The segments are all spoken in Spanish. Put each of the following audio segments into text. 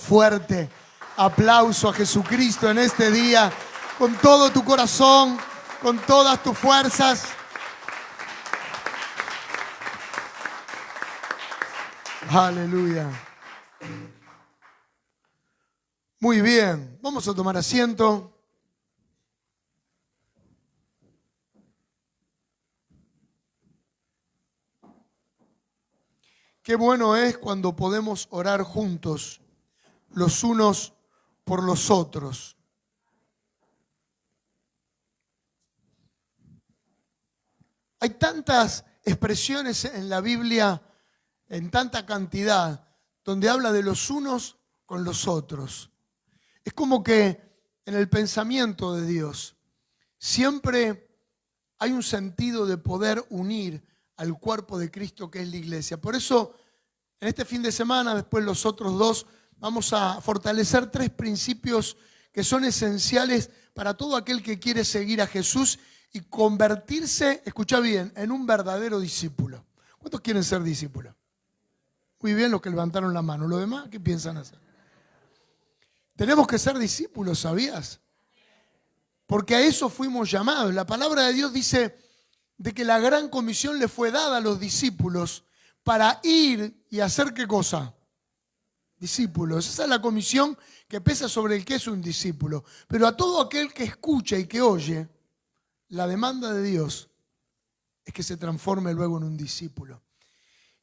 fuerte aplauso a Jesucristo en este día, con todo tu corazón, con todas tus fuerzas. Aleluya. Muy bien, vamos a tomar asiento. Qué bueno es cuando podemos orar juntos, los unos por los otros. Hay tantas expresiones en la Biblia, en tanta cantidad, donde habla de los unos con los otros. Es como que en el pensamiento de Dios siempre hay un sentido de poder unir al cuerpo de Cristo que es la iglesia. Por eso, en este fin de semana, después los otros dos, vamos a fortalecer 3 principios que son esenciales para todo aquel que quiere seguir a Jesús y convertirse, escucha bien, en un verdadero discípulo. ¿Cuántos quieren ser discípulos? Muy bien los que levantaron la mano. ¿Los demás qué piensan hacer? Tenemos que ser discípulos, ¿sabías? Porque a eso fuimos llamados. La palabra de Dios dice de que la gran comisión le fue dada a los discípulos para ir y hacer ¿qué cosa? Discípulos. Esa es la comisión que pesa sobre el que es un discípulo. Pero a todo aquel que escucha y que oye, la demanda de Dios es que se transforme luego en un discípulo.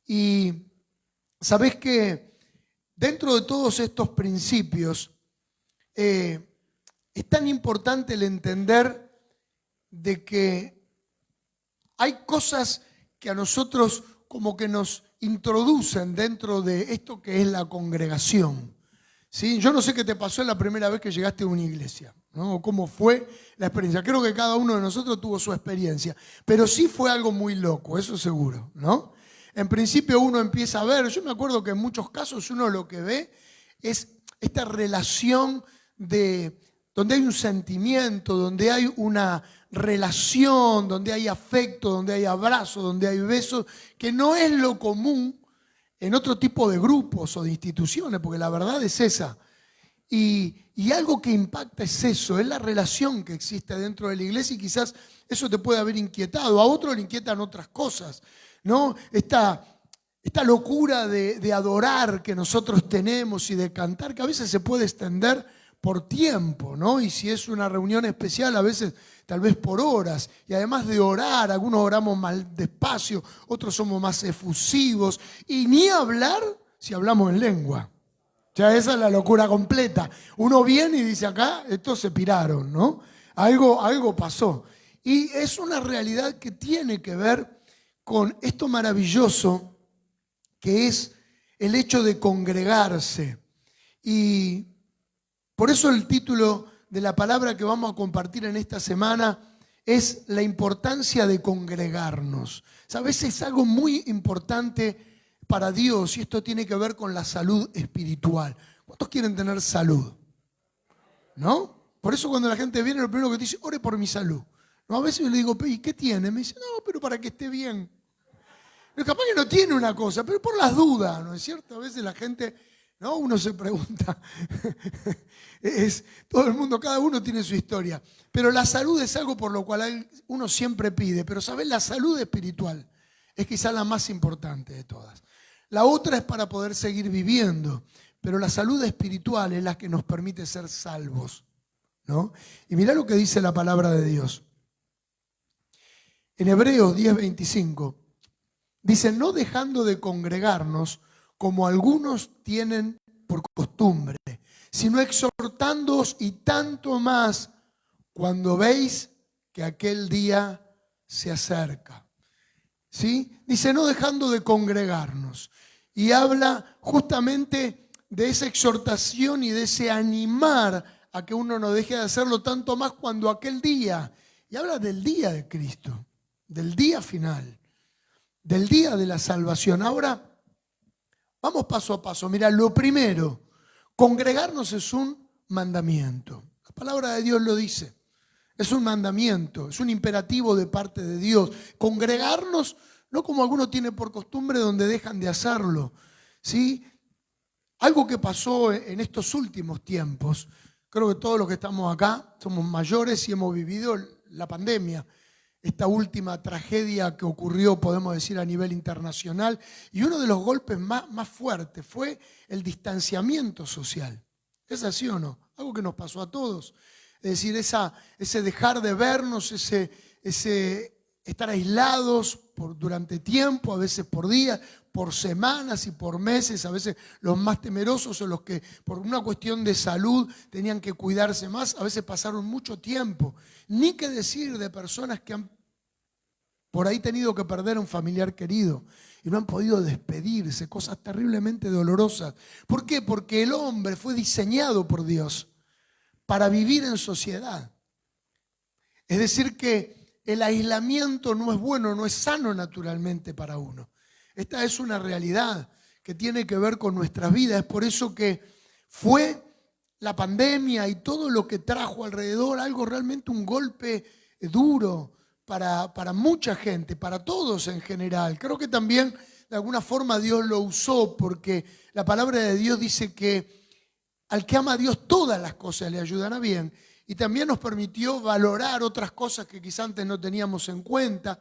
Y sabés que dentro de todos estos principios es tan importante el entender de que hay cosas que a nosotros como que nos introducen dentro de esto que es la congregación. ¿Sí? Yo no sé qué te pasó la primera vez que llegaste a una iglesia, ¿no? O cómo fue la experiencia. Creo que cada uno de nosotros tuvo su experiencia, pero sí fue algo muy loco, eso seguro, ¿no? En principio uno empieza a ver, yo me acuerdo que en muchos casos uno lo que ve es esta relación de donde hay un sentimiento, donde hay una relación, donde hay afecto, donde hay abrazo, donde hay besos, que no es lo común en otro tipo de grupos o de instituciones, porque la verdad es esa. Y algo que impacta es eso, es la relación que existe dentro de la iglesia y quizás eso te puede haber inquietado. A otros le inquietan otras cosas, ¿no? Esta locura de adorar que nosotros tenemos y de cantar, que a veces se puede extender por tiempo, ¿no? Y si es una reunión especial, a veces tal vez por horas. Y además de orar, algunos oramos más despacio, otros somos más efusivos. Y ni hablar si hablamos en lengua. Ya esa es la locura completa. Uno viene y dice acá, estos se piraron, ¿no? Algo pasó. Y es una realidad que tiene que ver con esto maravilloso que es el hecho de congregarse. Y por eso el título de la palabra que vamos a compartir en esta semana es la importancia de congregarnos. ¿Sabes? Es algo muy importante para Dios y esto tiene que ver con la salud espiritual. ¿Cuántos quieren tener salud? ¿No? Por eso cuando la gente viene lo primero que te dice, ore por mi salud. ¿No? A veces yo le digo, ¿y qué tiene? Me dice, no, pero para que esté bien. Pero capaz que no tiene una cosa, pero por las dudas, ¿no es cierto? A veces la gente, ¿no? Uno se pregunta, todo el mundo, cada uno tiene su historia. Pero la salud es algo por lo cual uno siempre pide. Pero ¿sabes? La salud espiritual es quizás la más importante de todas. La otra es para poder seguir viviendo, pero la salud espiritual es la que nos permite ser salvos, ¿no? Y mirá lo que dice la palabra de Dios. En Hebreos 10:25 dice, no dejando de congregarnos como algunos tienen por costumbre, sino exhortándoos y tanto más cuando veis que aquel día se acerca. ¿Sí? Dice, no dejando de congregarnos. Y habla justamente de esa exhortación y de ese animar a que uno no deje de hacerlo, tanto más cuando aquel día, y habla del día de Cristo, del día final, del día de la salvación. Ahora, vamos paso a paso. Mira, lo primero, congregarnos es un mandamiento. La palabra de Dios lo dice. Es un mandamiento, es un imperativo de parte de Dios. Congregarnos, no como algunos tienen por costumbre donde dejan de hacerlo, ¿sí? Algo que pasó en estos últimos tiempos, creo que todos los que estamos acá somos mayores y hemos vivido la pandemia, esta última tragedia que ocurrió, podemos decir, a nivel internacional, y uno de los golpes más fuertes fue el distanciamiento social. ¿Es así o no? Algo que nos pasó a todos. Es decir, ese dejar de vernos, ese estar aislados durante tiempo, a veces por días, por semanas y por meses, a veces los más temerosos o los que por una cuestión de salud tenían que cuidarse más, a veces pasaron mucho tiempo. Ni qué decir de personas que han por ahí tenido que perder a un familiar querido y no han podido despedirse, cosas terriblemente dolorosas. ¿Por qué? Porque el hombre fue diseñado por Dios para vivir en sociedad. Es decir que el aislamiento no es bueno, no es sano naturalmente para uno. Esta es una realidad que tiene que ver con nuestras vidas. Es por eso que fue la pandemia y todo lo que trajo alrededor algo realmente un golpe duro para mucha gente, para todos en general. Creo que también de alguna forma Dios lo usó porque la palabra de Dios dice que al que ama a Dios todas las cosas le ayudan a bien. Y también nos permitió valorar otras cosas que quizás antes no teníamos en cuenta,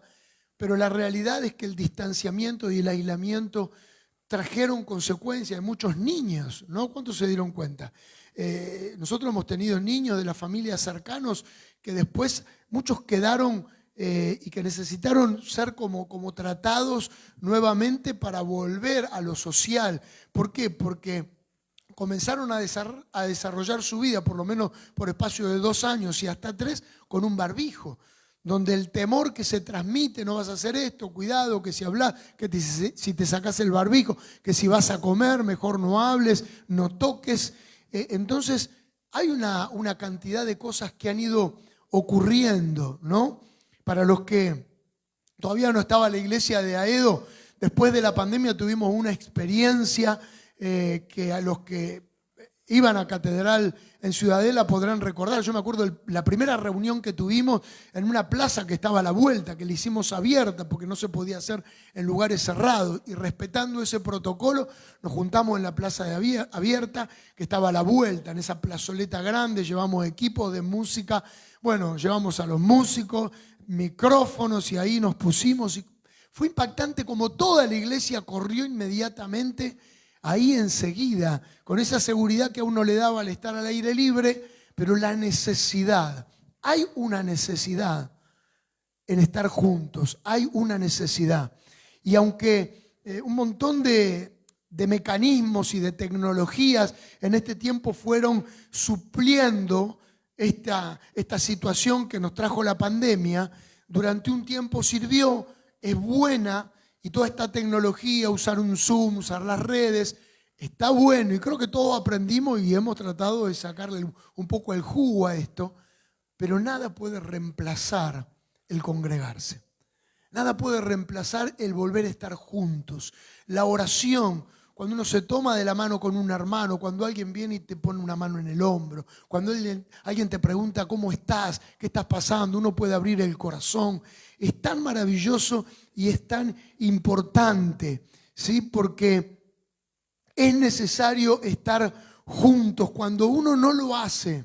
pero la realidad es que el distanciamiento y el aislamiento trajeron consecuencias de muchos niños, ¿no? ¿Cuántos se dieron cuenta? Nosotros hemos tenido niños de las familias cercanos que después muchos quedaron y que necesitaron ser como tratados nuevamente para volver a lo social. ¿Por qué? Porque comenzaron a desarrollar su vida, por lo menos por espacio de 2 años y hasta 3, con un barbijo, donde el temor que se transmite, no vas a hacer esto, cuidado, que si hablas, si te sacas el barbijo, que si vas a comer, mejor no hables, no toques. Entonces, hay una cantidad de cosas que han ido ocurriendo, ¿no? Para los que todavía no estaba la iglesia de Aedo, después de la pandemia tuvimos una experiencia que a los que iban a Catedral en Ciudadela podrán recordar. Yo me acuerdo de la primera reunión que tuvimos en una plaza que estaba a la vuelta, que le hicimos abierta porque no se podía hacer en lugares cerrados. Y respetando ese protocolo, nos juntamos en la plaza abierta, que estaba a la vuelta, en esa plazoleta grande. Llevamos equipos de música, bueno, llevamos a los músicos, micrófonos y ahí nos pusimos. Y fue impactante como toda la iglesia corrió inmediatamente ahí enseguida, con esa seguridad que a uno le daba al estar al aire libre, pero la necesidad, hay una necesidad en estar juntos, hay una necesidad. Y aunque un montón de mecanismos y de tecnologías en este tiempo fueron supliendo esta situación que nos trajo la pandemia, durante un tiempo sirvió, es buena. Y toda esta tecnología, usar un Zoom, usar las redes, está bueno. Y creo que todos aprendimos y hemos tratado de sacarle un poco el jugo a esto. Pero nada puede reemplazar el congregarse. Nada puede reemplazar el volver a estar juntos. La oración, cuando uno se toma de la mano con un hermano, cuando alguien viene y te pone una mano en el hombro, cuando alguien te pregunta cómo estás, qué estás pasando, uno puede abrir el corazón. Es tan maravilloso y es tan importante, ¿sí? Porque es necesario estar juntos. Cuando uno no lo hace,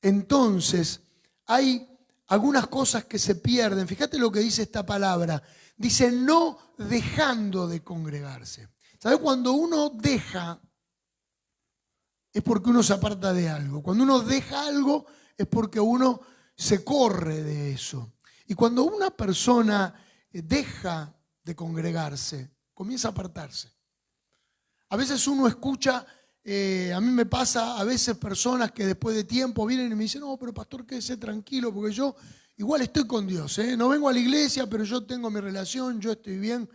entonces hay algunas cosas que se pierden. Fíjate lo que dice esta palabra. Dice no dejando de congregarse. ¿Sabes? Cuando uno deja, es porque uno se aparta de algo. Cuando uno deja algo, es porque uno se corre de eso. Y cuando una persona deja de congregarse, comienza a apartarse. A veces uno escucha, a mí me pasa a veces personas que después de tiempo vienen y me dicen, no, pero pastor, quédese tranquilo, porque yo igual estoy con Dios, no vengo a la iglesia, pero yo tengo mi relación, yo estoy bien.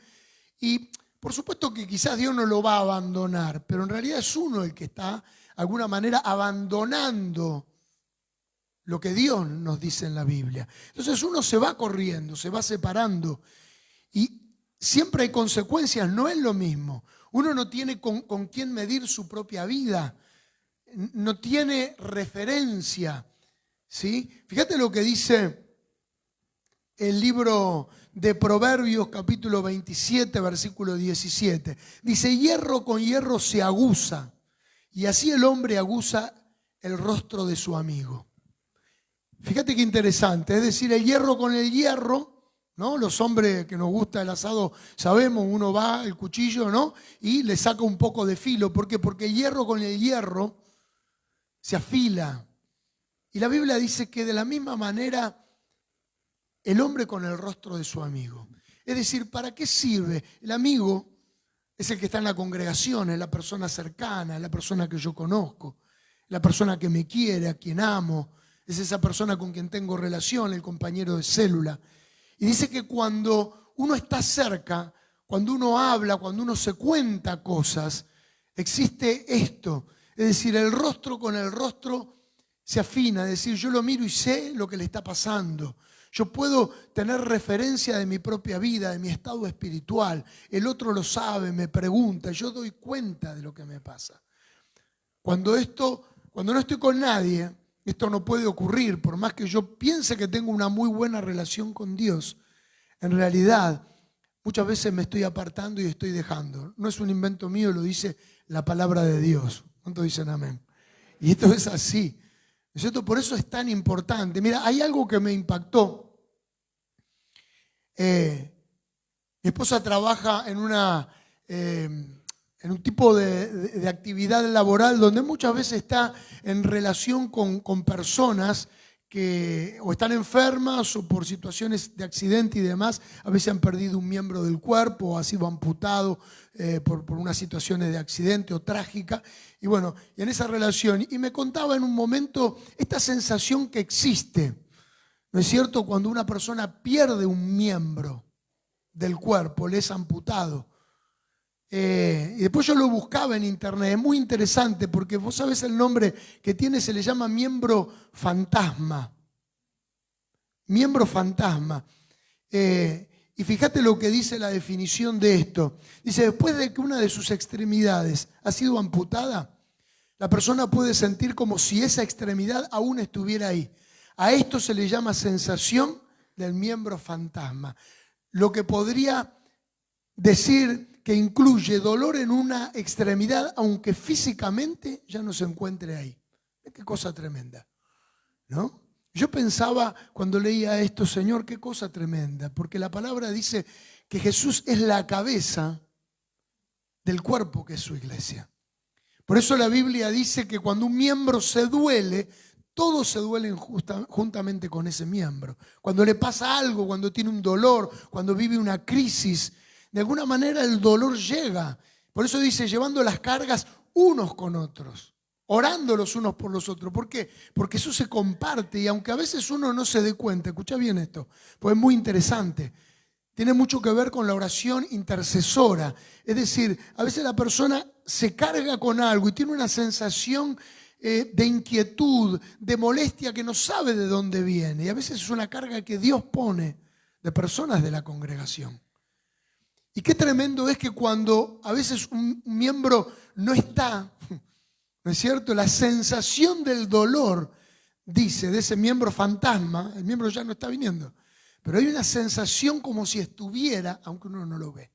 Y por supuesto que quizás Dios no lo va a abandonar, pero en realidad es uno el que está, de alguna manera, abandonando lo que Dios nos dice en la Biblia. Entonces uno se va corriendo, se va separando y siempre hay consecuencias, no es lo mismo. Uno no tiene con quién medir su propia vida, no tiene referencia, ¿sí? Fíjate lo que dice el libro de Proverbios capítulo 27, versículo 17. Dice, hierro con hierro se aguza, y así el hombre aguza el rostro de su amigo. Fíjate qué interesante, es decir, el hierro con el hierro, ¿no? Los hombres que nos gusta el asado sabemos, uno va el cuchillo, ¿no? Y le saca un poco de filo. ¿Por qué? Porque el hierro con el hierro se afila. Y la Biblia dice que de la misma manera el hombre con el rostro de su amigo. Es decir, ¿para qué sirve? El amigo es el que está en la congregación, es la persona cercana, es la persona que yo conozco, la persona que me quiere, a quien amo, es esa persona con quien tengo relación, el compañero de célula. Y dice que cuando uno está cerca, cuando uno habla, cuando uno se cuenta cosas, existe esto. Es decir, el rostro con el rostro se afina, es decir, yo lo miro y sé lo que le está pasando. Yo puedo tener referencia de mi propia vida, de mi estado espiritual. El otro lo sabe, me pregunta, yo doy cuenta de lo que me pasa. Cuando no estoy con nadie, esto no puede ocurrir, por más que yo piense que tengo una muy buena relación con Dios. En realidad, muchas veces me estoy apartando y estoy dejando. No es un invento mío, lo dice la palabra de Dios. ¿Cuántos dicen amén? Y esto es así. ¿No es cierto? Por eso es tan importante. Mira, hay algo que me impactó. Mi esposa trabaja en un tipo de actividad laboral donde muchas veces está en relación con personas que o están enfermas o por situaciones de accidente y demás, a veces han perdido un miembro del cuerpo o ha sido amputado por unas situaciones de accidente o trágica. Y bueno, y en esa relación, y me contaba en un momento esta sensación que existe, ¿no es cierto? Cuando una persona pierde un miembro del cuerpo, le es amputado. Y después yo lo buscaba en internet, es muy interesante porque vos sabés el nombre que tiene, se le llama miembro fantasma. Miembro fantasma. Y fíjate lo que dice la definición de esto. Dice, después de que una de sus extremidades ha sido amputada, la persona puede sentir como si esa extremidad aún estuviera ahí. A esto se le llama sensación del miembro fantasma. Lo que podría decir que incluye dolor en una extremidad, aunque físicamente ya no se encuentre ahí. Qué cosa tremenda, ¿no? Yo pensaba cuando leía esto, Señor, qué cosa tremenda, porque la palabra dice que Jesús es la cabeza del cuerpo que es su iglesia. Por eso la Biblia dice que cuando un miembro se duele, todos se duelen juntamente con ese miembro. Cuando le pasa algo, cuando tiene un dolor, cuando vive una crisis, de alguna manera el dolor llega. Por eso dice, llevando las cargas unos con otros, orando los unos por los otros. ¿Por qué? Porque eso se comparte y aunque a veces uno no se dé cuenta, escucha bien esto, pues es muy interesante. Tiene mucho que ver con la oración intercesora. Es decir, a veces la persona se carga con algo y tiene una sensación de inquietud, de molestia que no sabe de dónde viene. Y a veces es una carga que Dios pone de personas de la congregación. Y qué tremendo es que cuando a veces un miembro no está, ¿no es cierto? La sensación del dolor, dice, de ese miembro fantasma, el miembro ya no está viniendo. Pero hay una sensación como si estuviera, aunque uno no lo ve.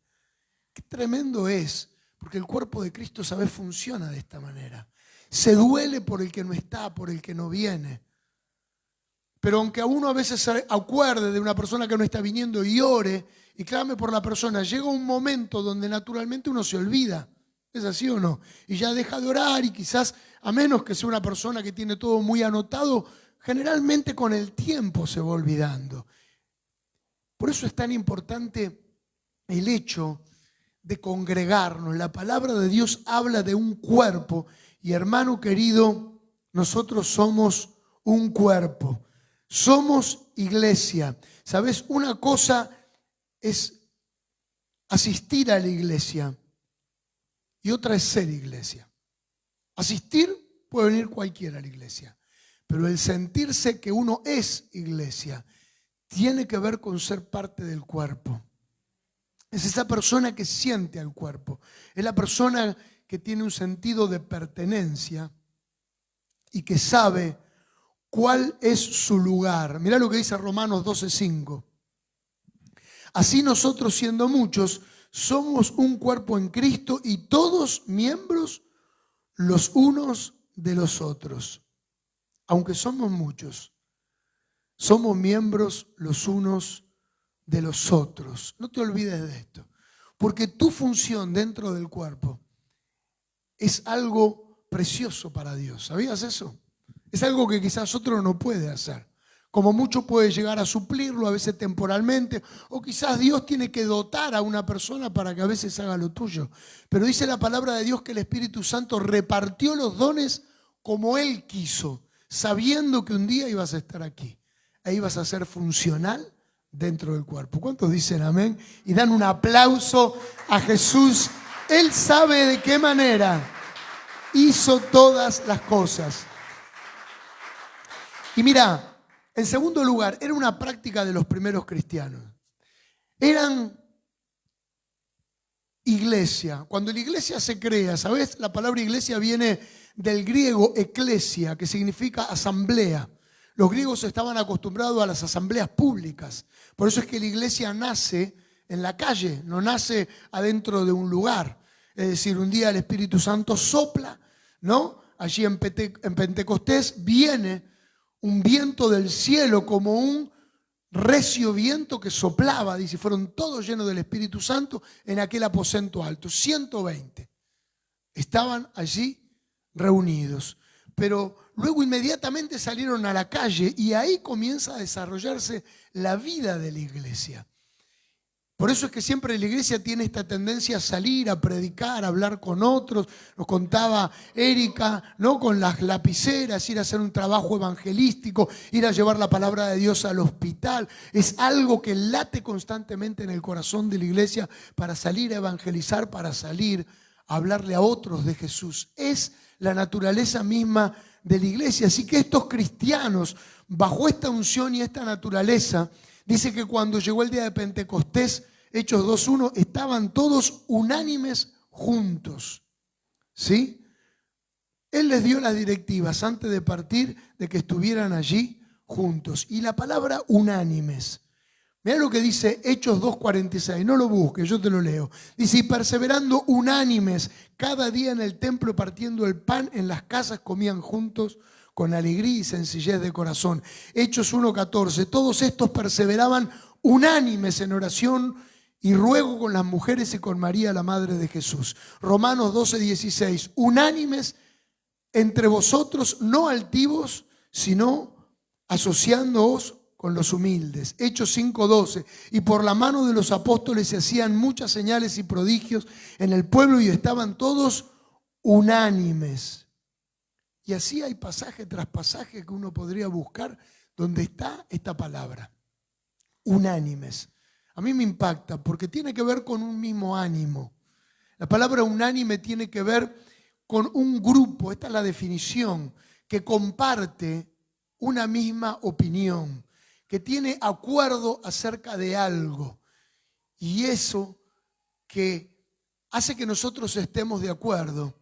Qué tremendo es, porque el cuerpo de Cristo, ¿sabes? Funciona de esta manera. Se duele por el que no está, por el que no viene. Pero aunque a uno a veces se acuerde de una persona que no está viniendo y ore y clame por la persona, llega un momento donde naturalmente uno se olvida. ¿Es así o no? Y ya deja de orar y quizás, a menos que sea una persona que tiene todo muy anotado, generalmente con el tiempo se va olvidando. Por eso es tan importante el hecho de congregarnos. La palabra de Dios habla de un cuerpo y, hermano querido, nosotros somos un cuerpo. Somos iglesia. ¿Sabes? Una cosa es asistir a la iglesia y otra es ser iglesia. Asistir puede venir cualquiera a la iglesia, pero el sentirse que uno es iglesia tiene que ver con ser parte del cuerpo. Es esa persona que siente al cuerpo. Es la persona que tiene un sentido de pertenencia y que sabe cuál es su lugar. Mirá lo que dice Romanos 12:5. Así nosotros, siendo muchos, somos un cuerpo en Cristo y todos miembros los unos de los otros. Aunque somos muchos, somos miembros los unos de los otros. No te olvides de esto, porque tu función dentro del cuerpo es algo precioso para Dios. ¿Sabías eso? Es algo que quizás otro no puede hacer. Como mucho puede llegar a suplirlo, a veces temporalmente, o quizás Dios tiene que dotar a una persona para que a veces haga lo tuyo. Pero dice la palabra de Dios que el Espíritu Santo repartió los dones como Él quiso, sabiendo que un día ibas a estar aquí. Ahí ibas a ser funcional dentro del cuerpo. ¿Cuántos dicen amén? Y dan un aplauso a Jesús. Él sabe de qué manera hizo todas las cosas. Y mira, en segundo lugar, era una práctica de los primeros cristianos. Eran iglesia. Cuando la iglesia se crea, ¿sabes? La palabra iglesia viene del griego eclesia, que significa asamblea. Los griegos estaban acostumbrados a las asambleas públicas. Por eso es que la iglesia nace en la calle, no nace adentro de un lugar. Es decir, un día el Espíritu Santo sopla, ¿no? Allí en Pentecostés viene un viento del cielo como un recio viento que soplaba, dice, fueron todos llenos del Espíritu Santo en aquel aposento alto. 120 estaban allí reunidos. Pero luego inmediatamente salieron a la calle y ahí comienza a desarrollarse la vida de la iglesia. Por eso es que siempre la iglesia tiene esta tendencia a salir, a predicar, a hablar con otros. Nos contaba Erika, ¿no? Con las lapiceras, ir a hacer un trabajo evangelístico, ir a llevar la palabra de Dios al hospital. Es algo que late constantemente en el corazón de la iglesia para salir a evangelizar, para salir a hablarle a otros de Jesús. Es la naturaleza misma de la iglesia. Así que estos cristianos, bajo esta unción y esta naturaleza, dice que cuando llegó el día de Pentecostés, Hechos 2:1, estaban todos unánimes juntos. ¿Sí? Él les dio las directivas antes de partir de que estuvieran allí juntos. Y la palabra unánimes, mirá lo que dice Hechos 2:46, no lo busques, yo te lo leo. Dice, y perseverando unánimes cada día en el templo, partiendo el pan en las casas, comían juntos con alegría y sencillez de corazón. Hechos 1:14, todos estos perseveraban unánimes en oración y ruego con las mujeres y con María, la madre de Jesús. Romanos 12:16, unánimes entre vosotros, no altivos, sino asociándoos con los humildes. Hechos 5:12, y por la mano de los apóstoles se hacían muchas señales y prodigios en el pueblo y estaban todos unánimes. Y así hay pasaje tras pasaje que uno podría buscar donde está esta palabra, unánimes. A mí me impacta porque tiene que ver con un mismo ánimo. La palabra unánime tiene que ver con un grupo, esta es la definición, que comparte una misma opinión, que tiene acuerdo acerca de algo. Y eso que hace que nosotros estemos de acuerdo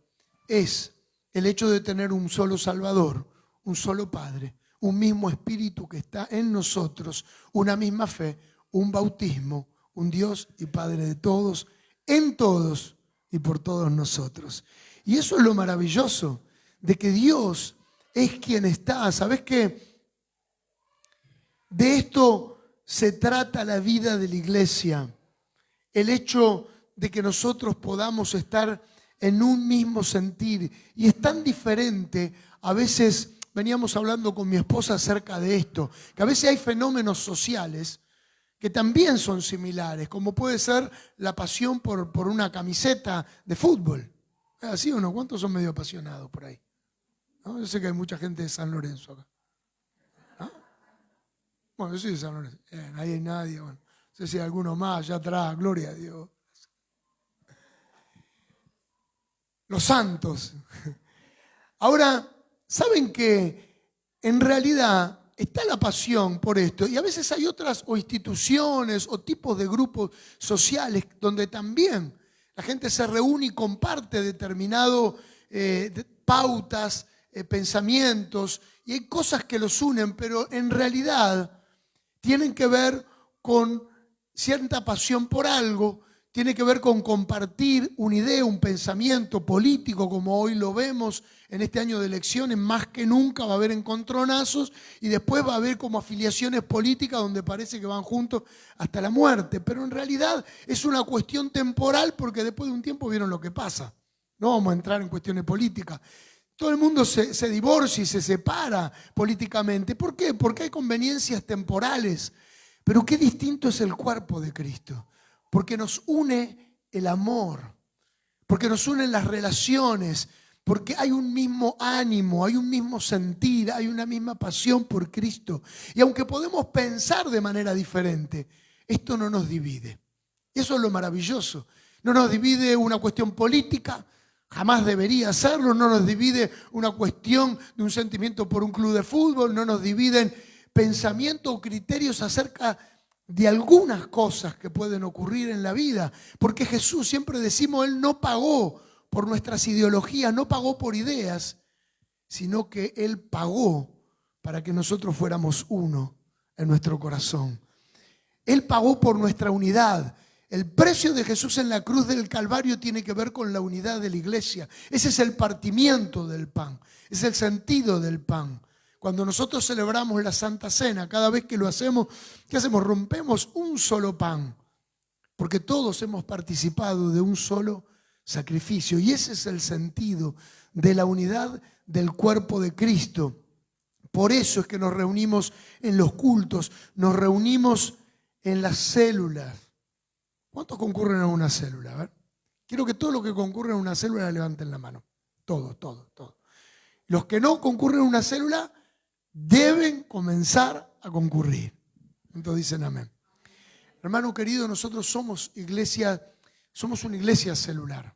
es el hecho de tener un solo Salvador, un solo Padre, un mismo Espíritu que está en nosotros, una misma fe, un bautismo, un Dios y Padre de todos, en todos y por todos nosotros. Y eso es lo maravilloso, de que Dios es quien está. ¿Sabes qué? De esto se trata la vida de la iglesia. El hecho de que nosotros podamos estar en un mismo sentir. Y es tan diferente, a veces veníamos hablando con mi esposa acerca de esto, que a veces hay fenómenos sociales que también son similares, como puede ser la pasión por una camiseta de fútbol. ¿Es así o no? ¿Cuántos son medio apasionados por ahí? ¿No? Yo sé que hay mucha gente de San Lorenzo acá. ¿No? Bueno, yo soy de San Lorenzo. Ahí hay nadie. Bueno, no sé si hay alguno más allá atrás. Gloria a Dios. Los santos. Ahora, ¿saben que en realidad está la pasión por esto? Y a veces hay otras o instituciones o tipos de grupos sociales donde también la gente se reúne y comparte determinadas pautas, pensamientos, y hay cosas que los unen, pero en realidad tienen que ver con cierta pasión por algo, tiene que ver con compartir una idea, un pensamiento político, como hoy lo vemos en este año de elecciones, más que nunca va a haber encontronazos y después va a haber como afiliaciones políticas donde parece que van juntos hasta la muerte. Pero en realidad es una cuestión temporal porque después de un tiempo vieron lo que pasa. No vamos a entrar en cuestiones políticas. Todo el mundo se divorcia y se separa políticamente. ¿Por qué? Porque hay conveniencias temporales. Pero qué distinto es el cuerpo de Cristo. Porque nos une el amor, porque nos unen las relaciones, porque hay un mismo ánimo, hay un mismo sentir, hay una misma pasión por Cristo. Y aunque podemos pensar de manera diferente, esto no nos divide. Y eso es lo maravilloso. No nos divide una cuestión política, jamás debería hacerlo, no nos divide una cuestión de un sentimiento por un club de fútbol, no nos dividen pensamientos o criterios acerca de algunas cosas que pueden ocurrir en la vida, porque Jesús, siempre decimos, Él no pagó por nuestras ideologías, no pagó por ideas, sino que Él pagó para que nosotros fuéramos uno en nuestro corazón. Él pagó por nuestra unidad. El precio de Jesús en la cruz del Calvario tiene que ver con la unidad de la iglesia. Ese es el partimiento del pan, es el sentido del pan. Cuando nosotros celebramos la Santa Cena, cada vez que lo hacemos, ¿qué hacemos? Rompemos un solo pan, porque todos hemos participado de un solo sacrificio. Y ese es el sentido de la unidad del cuerpo de Cristo. Por eso es que nos reunimos en los cultos, nos reunimos en las células. ¿Cuántos concurren a una célula? A ver. Quiero que todos los que concurren a una célula levanten la mano. Todos. Los que no concurren a una célula deben comenzar a concurrir. Entonces dicen amén. Hermano querido, nosotros somos una iglesia celular.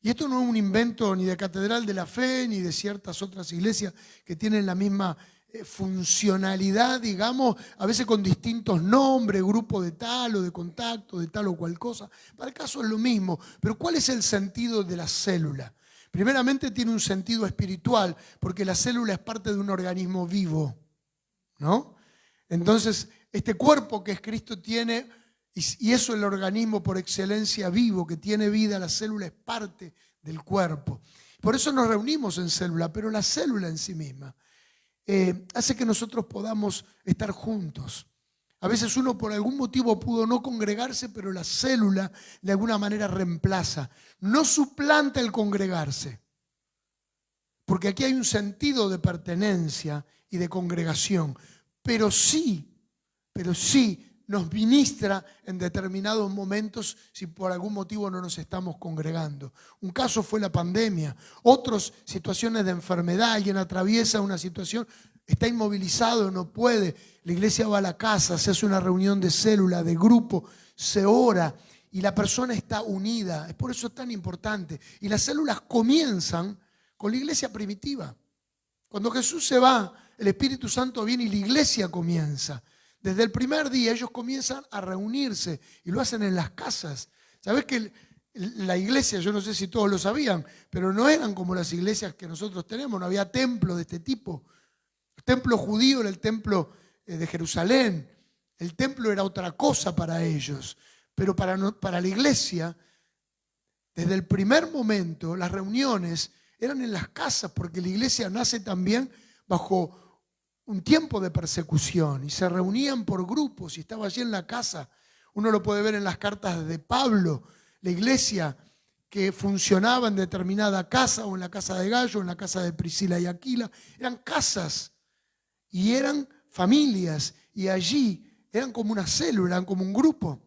Y esto no es un invento ni de Catedral de la Fe, ni de ciertas otras iglesias que tienen la misma funcionalidad, digamos, a veces con distintos nombres, grupo de tal o de contacto, de tal o cual cosa. Para el caso es lo mismo, pero ¿cuál es el sentido de la célula? Primeramente tiene un sentido espiritual, porque la célula es parte de un organismo vivo, ¿no? Entonces, este cuerpo que es Cristo tiene, y eso es el organismo por excelencia vivo, que tiene vida, la célula es parte del cuerpo. Por eso nos reunimos en célula, pero la célula en sí misma hace que nosotros podamos estar juntos. A veces uno por algún motivo pudo no congregarse, pero la célula de alguna manera reemplaza. No suplanta el congregarse, porque aquí hay un sentido de pertenencia y de congregación, pero sí nos ministra en determinados momentos si por algún motivo no nos estamos congregando. Un caso fue la pandemia, otras situaciones de enfermedad, alguien atraviesa una situación, está inmovilizado, no puede, la iglesia va a la casa, se hace una reunión de célula, de grupo, se ora y la persona está unida. Es por eso es tan importante. Y las células comienzan con la iglesia primitiva. Cuando Jesús se va, el Espíritu Santo viene y la iglesia comienza. Desde el primer día ellos comienzan a reunirse y lo hacen en las casas. ¿Sabés que la iglesia, yo no sé si todos lo sabían, pero no eran como las iglesias que nosotros tenemos, no había templo de este tipo. El templo judío era el templo de Jerusalén, el templo era otra cosa para ellos, pero para la iglesia, desde el primer momento, las reuniones eran en las casas, porque la iglesia nace también bajo un tiempo de persecución y se reunían por grupos y estaba allí en la casa. Uno lo puede ver en las cartas de Pablo, la iglesia que funcionaba en determinada casa o en la casa de Gallo, en la casa de Priscila y Aquila, eran casas y eran familias y allí eran como una célula, eran como un grupo.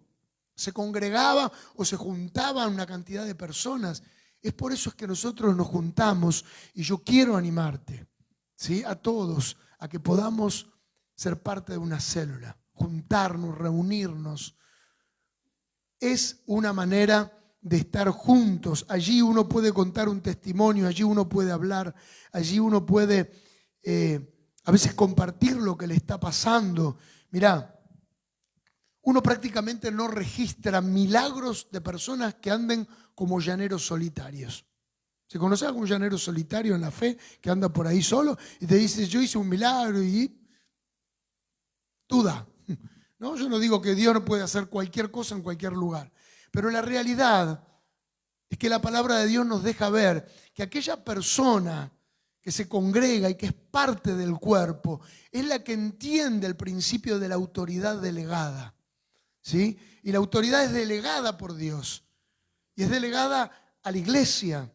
Se congregaba o se juntaban una cantidad de personas. Es por eso es que nosotros nos juntamos y yo quiero animarte, ¿sí?, a todos a que podamos ser parte de una célula, juntarnos, reunirnos. Es una manera de estar juntos. Allí uno puede contar un testimonio, allí uno puede hablar, allí uno puede a veces compartir lo que le está pasando. Mirá, uno prácticamente no registra milagros de personas que anden como llaneros solitarios. ¿Se conoce algún llanero solitario en la fe que anda por ahí solo y te dice, yo hice un milagro y duda? ¿no? Yo no digo que Dios no puede hacer cualquier cosa en cualquier lugar, pero la realidad es que la palabra de Dios nos deja ver que aquella persona que se congrega y que es parte del cuerpo es la que entiende el principio de la autoridad delegada, ¿sí? Y la autoridad es delegada por Dios y es delegada a la iglesia.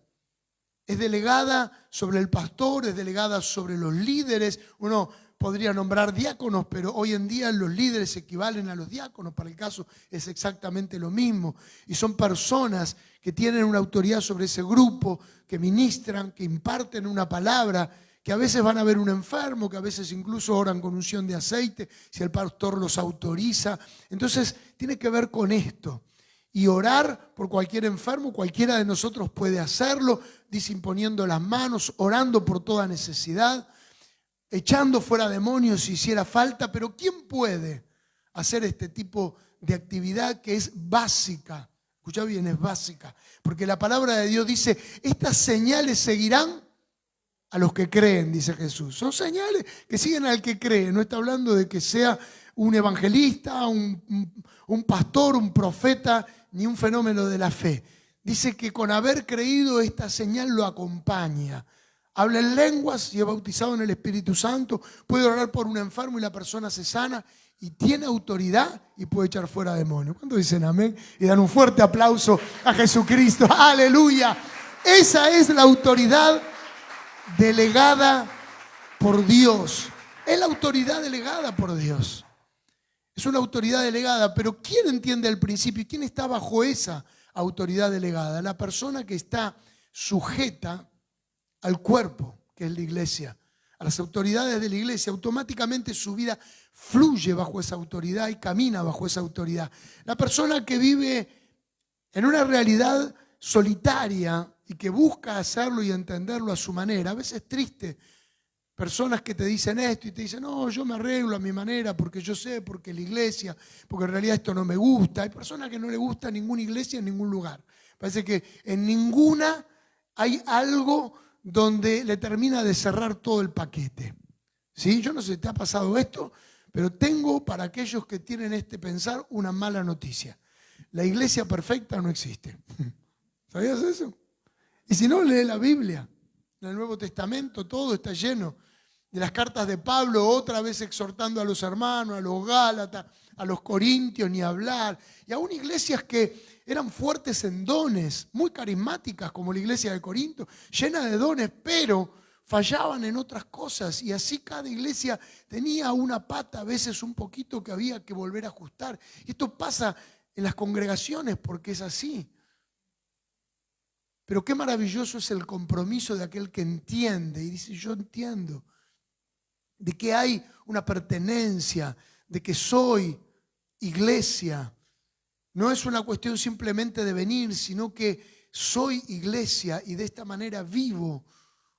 Es delegada sobre el pastor, es delegada sobre los líderes. Uno podría nombrar diáconos, pero hoy en día los líderes equivalen a los diáconos. Para el caso es exactamente lo mismo. Y son personas que tienen una autoridad sobre ese grupo, que ministran, que imparten una palabra, que a veces van a ver un enfermo, que a veces incluso oran con unción de aceite, si el pastor los autoriza. Entonces tiene que ver con esto. Y orar por cualquier enfermo, cualquiera de nosotros puede hacerlo, dice imponiendo las manos, orando por toda necesidad, echando fuera demonios si hiciera falta, pero ¿quién puede hacer este tipo de actividad que es básica? Escucha bien, es básica, porque la palabra de Dios dice, estas señales seguirán a los que creen, dice Jesús. Son señales que siguen al que cree, no está hablando de que sea un evangelista, un pastor, un profeta, ni un fenómeno de la fe. Dice que con haber creído esta señal lo acompaña. Habla en lenguas y es bautizado en el Espíritu Santo, puede orar por un enfermo y la persona se sana y tiene autoridad y puede echar fuera demonios. ¿Cuántos dicen amén? Y dan un fuerte aplauso a Jesucristo. ¡Aleluya! Esa es la autoridad delegada por Dios. Es la autoridad delegada por Dios. Es una autoridad delegada, pero ¿quién entiende el principio y quién está bajo esa autoridad delegada? La persona que está sujeta al cuerpo, que es la iglesia, a las autoridades de la iglesia. Automáticamente su vida fluye bajo esa autoridad y camina bajo esa autoridad. La persona que vive en una realidad solitaria y que busca hacerlo y entenderlo a su manera, a veces triste. Personas que te dicen esto y te dicen, no, yo me arreglo a mi manera porque yo sé, porque la iglesia, porque en realidad esto no me gusta. Hay personas que no les gusta ninguna iglesia en ningún lugar. Parece que en ninguna hay algo donde le termina de cerrar todo el paquete. ¿Sí? Yo no sé si te ha pasado esto, pero tengo para aquellos que tienen este pensar una mala noticia. La iglesia perfecta no existe. ¿Sabías eso? Y si no, lee la Biblia. En el Nuevo Testamento todo está lleno de las cartas de Pablo, otra vez exhortando a los hermanos, a los Gálatas, a los Corintios, ni hablar. Y aún iglesias que eran fuertes en dones, muy carismáticas, como la iglesia de Corinto, llena de dones, pero fallaban en otras cosas. Y así cada iglesia tenía una pata, a veces un poquito, que había que volver a ajustar. Y esto pasa en las congregaciones porque es así. Pero qué maravilloso es el compromiso de aquel que entiende y dice, yo entiendo, de que hay una pertenencia, de que soy iglesia. No es una cuestión simplemente de venir, sino que soy iglesia y de esta manera vivo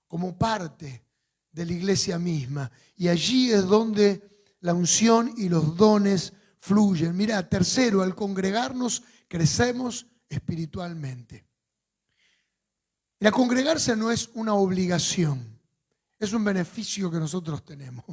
como parte de la iglesia misma. Y allí es donde la unción y los dones fluyen. Mira, tercero, al congregarnos crecemos espiritualmente. La congregarse no es una obligación, es un beneficio que nosotros tenemos.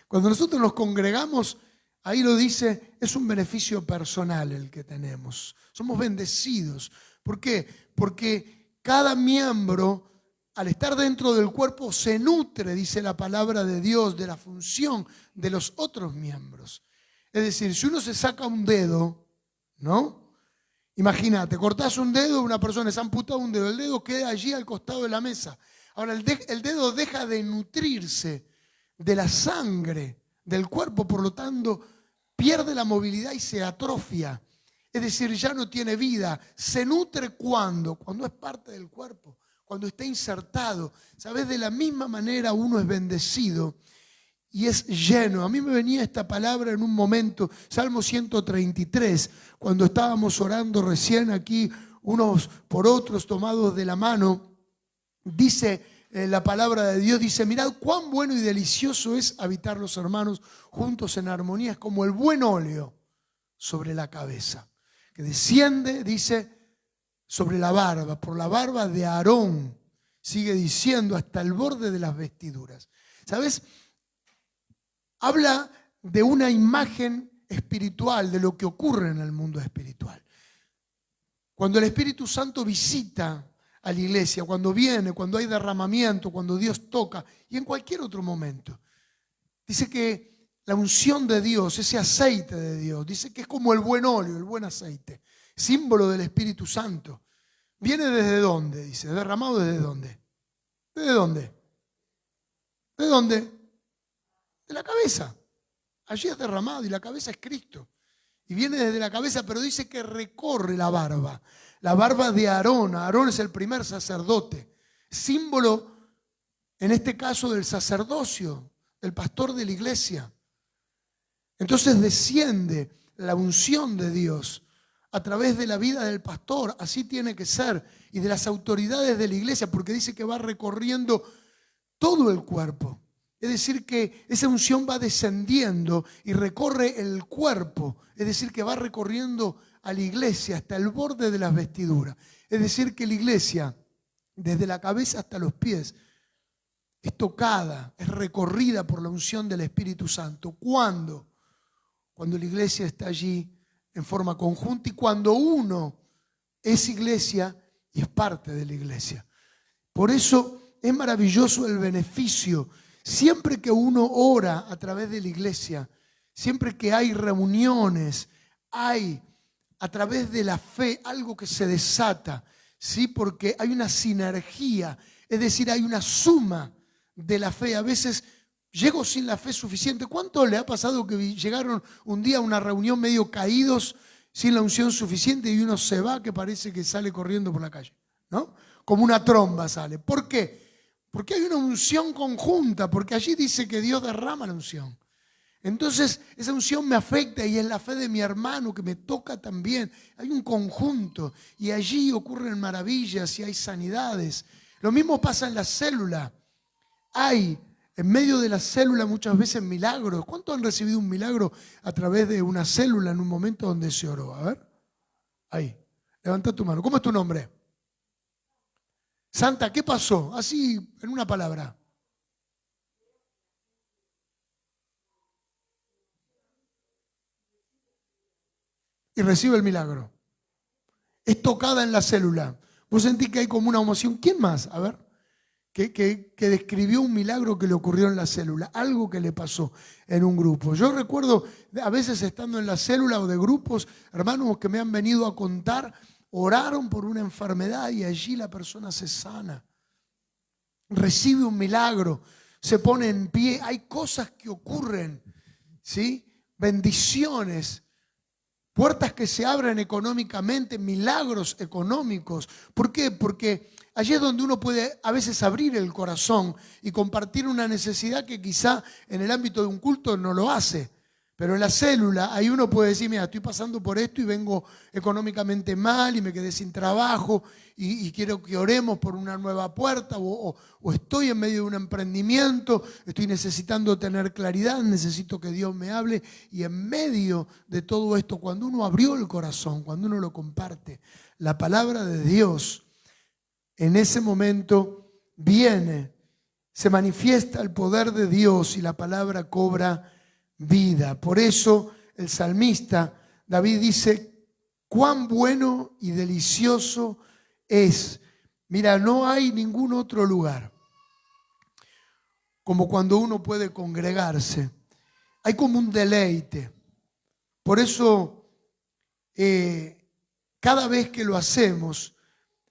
Cuando nosotros nos congregamos, ahí lo dice, es un beneficio personal el que tenemos. Somos bendecidos. ¿Por qué? Porque cada miembro, al estar dentro del cuerpo, se nutre, dice la palabra de Dios, de la función de los otros miembros. Es decir, si uno se saca un dedo, ¿no? Imagínate, cortás un dedo, una persona se ha amputado un dedo, el dedo queda allí al costado de la mesa. Ahora el dedo deja de nutrirse de la sangre del cuerpo, por lo tanto pierde la movilidad y se atrofia. Es decir, ya no tiene vida. Se nutre cuando es parte del cuerpo, cuando está insertado. ¿Sabes? De la misma manera uno es bendecido y es lleno. A mí me venía esta palabra en un momento, Salmo 133, cuando estábamos orando recién aquí, unos por otros tomados de la mano, dice la palabra de Dios, dice, mirad cuán bueno y delicioso es habitar los hermanos juntos en armonía, es como el buen óleo sobre la cabeza, que desciende, dice, sobre la barba, por la barba de Aarón, sigue diciendo, hasta el borde de las vestiduras. ¿Sabes? Habla de una imagen espiritual, de lo que ocurre en el mundo espiritual. Cuando el Espíritu Santo visita a la iglesia, cuando viene, cuando hay derramamiento, cuando Dios toca y en cualquier otro momento, dice que la unción de Dios, ese aceite de Dios, dice que es como el buen óleo, el buen aceite, símbolo del Espíritu Santo. ¿Viene desde dónde? Dice, ¿derramado desde dónde? ¿Desde dónde? ¿De dónde? De la cabeza. Allí es derramado y la cabeza es Cristo. Y viene desde la cabeza, pero dice que recorre la barba de Aarón. Aarón es el primer sacerdote, símbolo, en este caso, del sacerdocio, del pastor de la iglesia. Entonces desciende la unción de Dios a través de la vida del pastor, así tiene que ser, y de las autoridades de la iglesia, porque dice que va recorriendo todo el cuerpo. Es decir, que esa unción va descendiendo y recorre el cuerpo. Es decir, que va recorriendo a la iglesia hasta el borde de las vestiduras. Es decir, que la iglesia, desde la cabeza hasta los pies, es tocada, es recorrida por la unción del Espíritu Santo. ¿Cuándo? Cuando la iglesia está allí en forma conjunta y cuando uno es iglesia y es parte de la iglesia. Por eso es maravilloso el beneficio. Siempre que uno ora a través de la iglesia, siempre que hay reuniones, hay a través de la fe algo que se desata, ¿sí? Porque hay una sinergia, es decir, hay una suma de la fe. A veces llego sin la fe suficiente. ¿Cuánto le ha pasado que llegaron un día a una reunión medio caídos, sin la unción suficiente y uno se va que parece que sale corriendo por la calle, ¿no? Como una tromba sale. ¿Por qué? Porque hay una unción conjunta, porque allí dice que Dios derrama la unción. Entonces esa unción me afecta y es la fe de mi hermano que me toca también. Hay un conjunto y allí ocurren maravillas y hay sanidades. Lo mismo pasa en la célula. Hay en medio de la célula muchas veces milagros. ¿Cuántos han recibido un milagro a través de una célula en un momento donde se oró? A ver, ahí, levanta tu mano. ¿Cómo es tu nombre? Santa, ¿qué pasó? Así, en una palabra. Y recibe el milagro. Es tocada en la célula. Vos sentís que hay como una emoción. ¿Quién más? A ver. Que describió un milagro que le ocurrió en la célula, algo que le pasó en un grupo. Yo recuerdo a veces estando en la célula o de grupos, hermanos que me han venido a contar, oraron por una enfermedad y allí la persona se sana, recibe un milagro, se pone en pie. Hay cosas que ocurren, ¿sí? Bendiciones, puertas que se abren económicamente, milagros económicos. ¿Por qué? Porque allí es donde uno puede a veces abrir el corazón y compartir una necesidad que quizá en el ámbito de un culto no lo hace. Pero en la célula, ahí uno puede decir, mira, estoy pasando por esto y vengo económicamente mal y me quedé sin trabajo y quiero que oremos por una nueva puerta o estoy en medio de un emprendimiento, estoy necesitando tener claridad, necesito que Dios me hable. Y en medio de todo esto, cuando uno abrió el corazón, cuando uno lo comparte, la palabra de Dios, en ese momento viene, se manifiesta el poder de Dios y la palabra cobra vida. Por eso el salmista David dice, cuán bueno y delicioso es. Mira, no hay ningún otro lugar como cuando uno puede congregarse. Hay como un deleite. Por eso cada vez que lo hacemos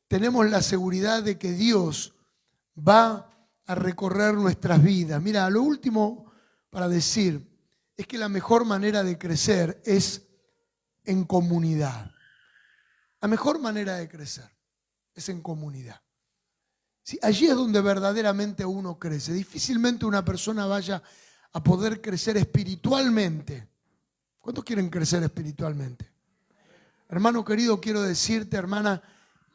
tenemos la seguridad de que Dios va a recorrer nuestras vidas. Mira, lo último para decir es que la mejor manera de crecer es en comunidad. La mejor manera de crecer es en comunidad. Sí, allí es donde verdaderamente uno crece. Difícilmente una persona vaya a poder crecer espiritualmente. ¿Cuántos quieren crecer espiritualmente? Hermano querido, quiero decirte, hermana,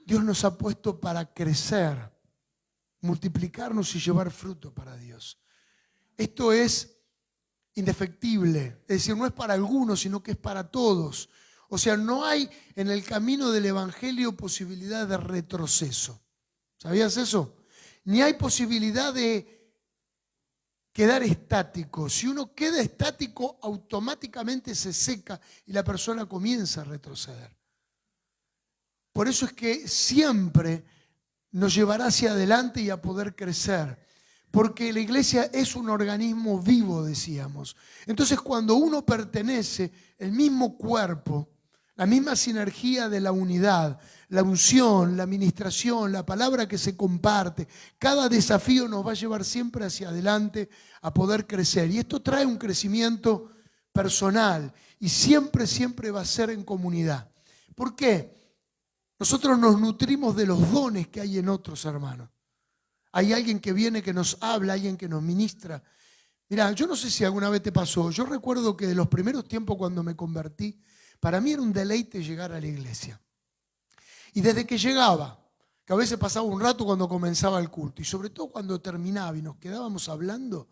Dios nos ha puesto para crecer, multiplicarnos y llevar fruto para Dios. Esto es indefectible, es decir, no es para algunos, sino que es para todos. O sea, no hay en el camino del evangelio posibilidad de retroceso. ¿Sabías eso? Ni hay posibilidad de quedar estático. Si uno queda estático, automáticamente se seca y la persona comienza a retroceder. Por eso es que siempre nos llevará hacia adelante y a poder crecer. Porque la iglesia es un organismo vivo, decíamos. Entonces, cuando uno pertenece, el mismo cuerpo, la misma sinergia de la unidad, la unción, la administración, la palabra que se comparte, cada desafío nos va a llevar siempre hacia adelante a poder crecer. Y esto trae un crecimiento personal y siempre, siempre va a ser en comunidad. ¿Por qué? Nosotros nos nutrimos de los dones que hay en otros, hermanos. Hay alguien que viene, que nos habla, alguien que nos ministra. Mira, yo no sé si alguna vez te pasó. Yo recuerdo que de los primeros tiempos cuando me convertí, para mí era un deleite llegar a la iglesia. Y desde que llegaba, que a veces pasaba un rato cuando comenzaba el culto, y sobre todo cuando terminaba y nos quedábamos hablando,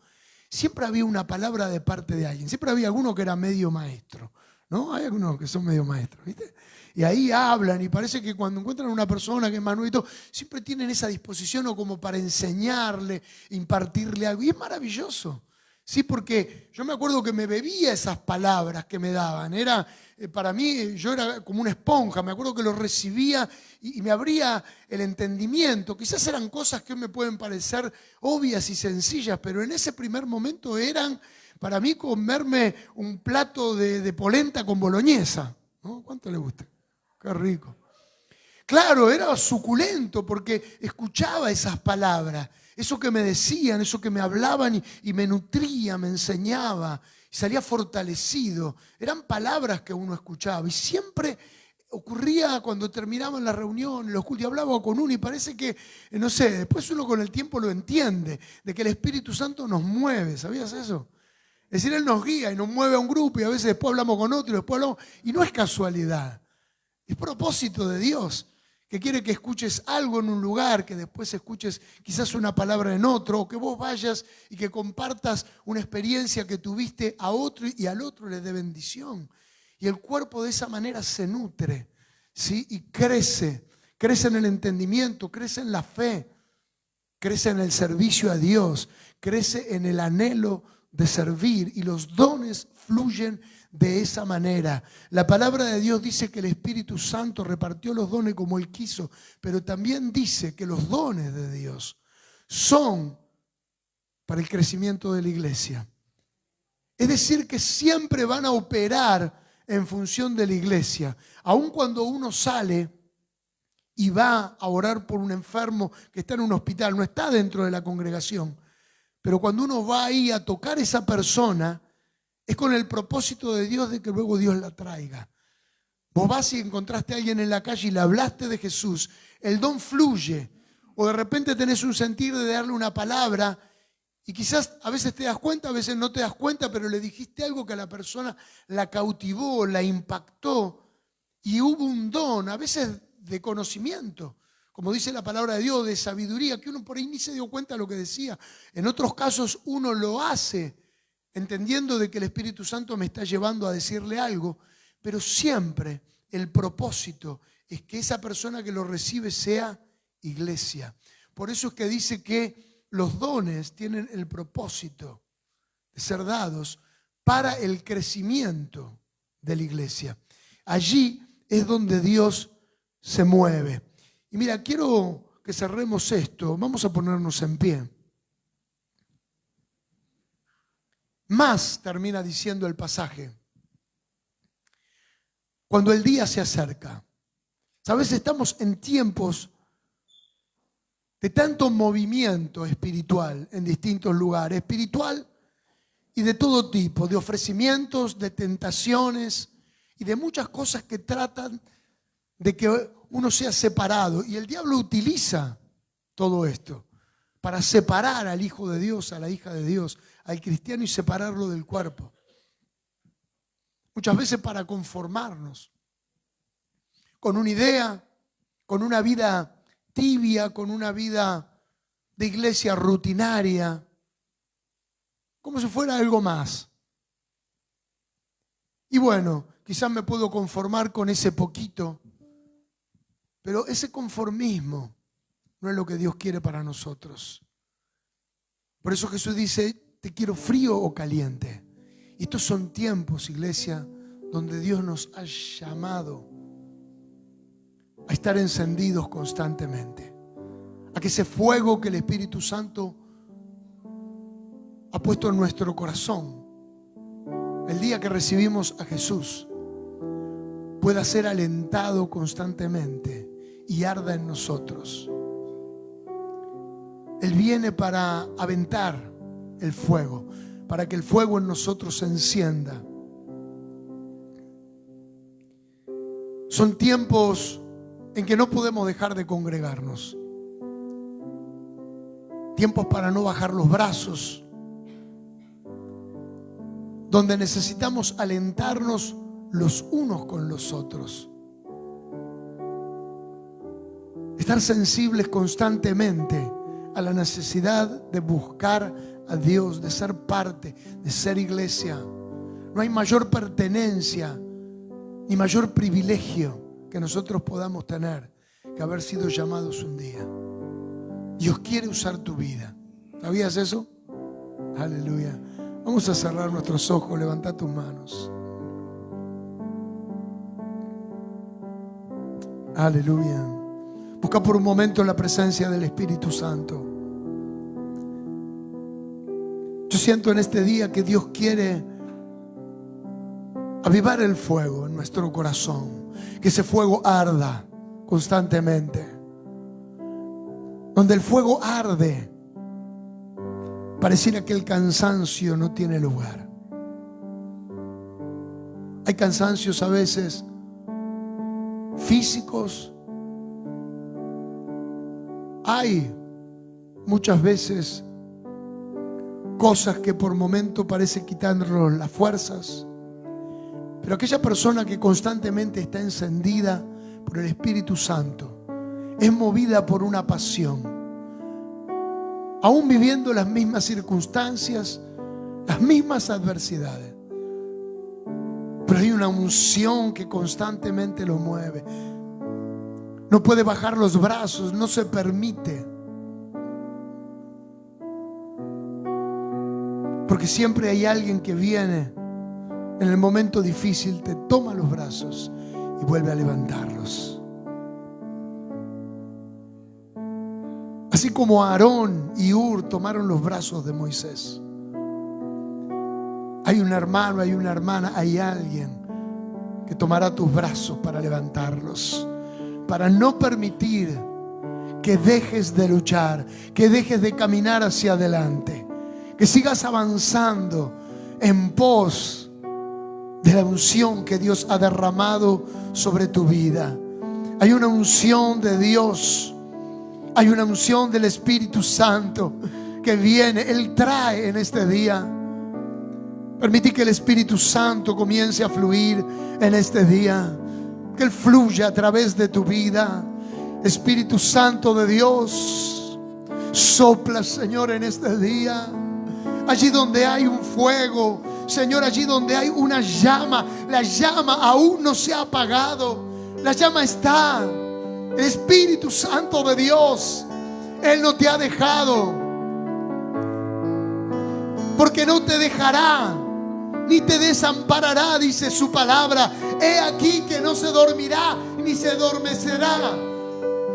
siempre había una palabra de parte de alguien. Siempre había alguno que era medio maestro, ¿no? Hay algunos que son medio maestros, ¿viste? Y ahí hablan y parece que cuando encuentran a una persona que es más nuevito, siempre tienen esa disposición o como para enseñarle, impartirle algo. Y es maravilloso, ¿sí? Porque yo me acuerdo que me bebía esas palabras que me daban. Para mí, yo era como una esponja. Me acuerdo que lo recibía y me abría el entendimiento. Quizás eran cosas que hoy me pueden parecer obvias y sencillas, pero en ese primer momento eran, para mí, comerme un plato de polenta con boloñesa, ¿no? ¿Cuánto le gusta? Qué rico. Claro, era suculento porque escuchaba esas palabras, eso que me decían, eso que me hablaban y me nutría, me enseñaba, y salía fortalecido. Eran palabras que uno escuchaba y siempre ocurría cuando terminaban las reuniones, los cultos, y hablaba con uno y parece que, no sé, después uno con el tiempo lo entiende, de que el Espíritu Santo nos mueve, ¿sabías eso? Es decir, Él nos guía y nos mueve a un grupo y a veces después hablamos con otro y después hablamos, y no es casualidad. Es propósito de Dios, que quiere que escuches algo en un lugar, que después escuches quizás una palabra en otro, o que vos vayas y que compartas una experiencia que tuviste a otro y al otro le dé bendición. Y el cuerpo de esa manera se nutre, ¿sí? Y crece en el entendimiento, crece en la fe, crece en el servicio a Dios, crece en el anhelo de servir y los dones fluyen de esa manera. La palabra de Dios dice que el Espíritu Santo repartió los dones como Él quiso, pero también dice que los dones de Dios son para el crecimiento de la iglesia. Es decir, que siempre van a operar en función de la iglesia. Aun cuando uno sale y va a orar por un enfermo que está en un hospital, no está dentro de la congregación, pero cuando uno va ahí a tocar a esa persona, es con el propósito de Dios de que luego Dios la traiga. Vos vas y encontraste a alguien en la calle y le hablaste de Jesús, el don fluye. O de repente tenés un sentir de darle una palabra y quizás a veces te das cuenta, a veces no te das cuenta, pero le dijiste algo que a la persona la cautivó, la impactó y hubo un don, a veces de conocimiento, como dice la palabra de Dios, de sabiduría, que uno por ahí ni se dio cuenta de lo que decía. En otros casos uno lo hace entendiendo de que el Espíritu Santo me está llevando a decirle algo, pero siempre el propósito es que esa persona que lo recibe sea iglesia. Por eso es que dice que los dones tienen el propósito de ser dados para el crecimiento de la iglesia. Allí es donde Dios se mueve. Y mira, quiero que cerremos esto. Vamos a ponernos en pie. Más termina diciendo el pasaje. Cuando el día se acerca. Sabes, estamos en tiempos de tanto movimiento espiritual en distintos lugares. Espiritual y de todo tipo. De ofrecimientos, de tentaciones y de muchas cosas que tratan de que uno sea separado. Y el diablo utiliza todo esto para separar al hijo de Dios, a la hija de Dios, al cristiano y separarlo del cuerpo. Muchas veces para conformarnos con una idea, con una vida tibia, con una vida de iglesia rutinaria, como si fuera algo más. Y bueno, quizás me puedo conformar con ese poquito, pero ese conformismo no es lo que Dios quiere para nosotros. Por eso Jesús dice, te quiero frío o caliente. Y estos son tiempos, iglesia, donde Dios nos ha llamado a estar encendidos constantemente, a que ese fuego que el Espíritu Santo ha puesto en nuestro corazón el día que recibimos a Jesús pueda ser alentado constantemente y arda en nosotros. Él viene para aventar el fuego, para que el fuego en nosotros se encienda. Son tiempos en que no podemos dejar de congregarnos, tiempos para no bajar los brazos, donde necesitamos alentarnos los unos con los otros, estar sensibles constantemente a la necesidad de buscar a Dios, de ser parte, de ser iglesia. No hay mayor pertenencia ni mayor privilegio que nosotros podamos tener que haber sido llamados un día. Dios quiere usar tu vida. ¿Sabías eso? Aleluya. Vamos a cerrar nuestros ojos, levanta tus manos. Aleluya. Busca por un momento la presencia del Espíritu Santo. Yo siento en este día que Dios quiere avivar el fuego en nuestro corazón, que ese fuego arda constantemente. Donde el fuego arde, pareciera que el cansancio no tiene lugar. Hay cansancios a veces físicos, hay muchas veces cosas que por momento parece quitarnos las fuerzas, pero aquella persona que constantemente está encendida por el Espíritu Santo es movida por una pasión, aún viviendo las mismas circunstancias, las mismas adversidades, pero hay una unción que constantemente lo mueve. No puede bajar los brazos, no se permite, porque siempre hay alguien que viene en el momento difícil, te toma los brazos y vuelve a levantarlos. Así como Aarón y Hur tomaron los brazos de Moisés. Hay un hermano, hay una hermana, hay alguien que tomará tus brazos para levantarlos, para no permitir que dejes de luchar, que dejes de caminar hacia adelante, que sigas avanzando en pos de la unción que Dios ha derramado sobre tu vida. Hay una unción de Dios, hay una unción del Espíritu Santo que viene, Él trae en este día. Permití que el Espíritu Santo comience a fluir en este día, que Él fluya a través de tu vida. Espíritu Santo de Dios, sopla, Señor, en este día. Allí donde hay un fuego, Señor, allí donde hay una llama, la llama aún no se ha apagado, la llama está. El Espíritu Santo de Dios, Él no te ha dejado, porque no te dejará ni te desamparará, dice su palabra. He aquí que no se dormirá ni se adormecerá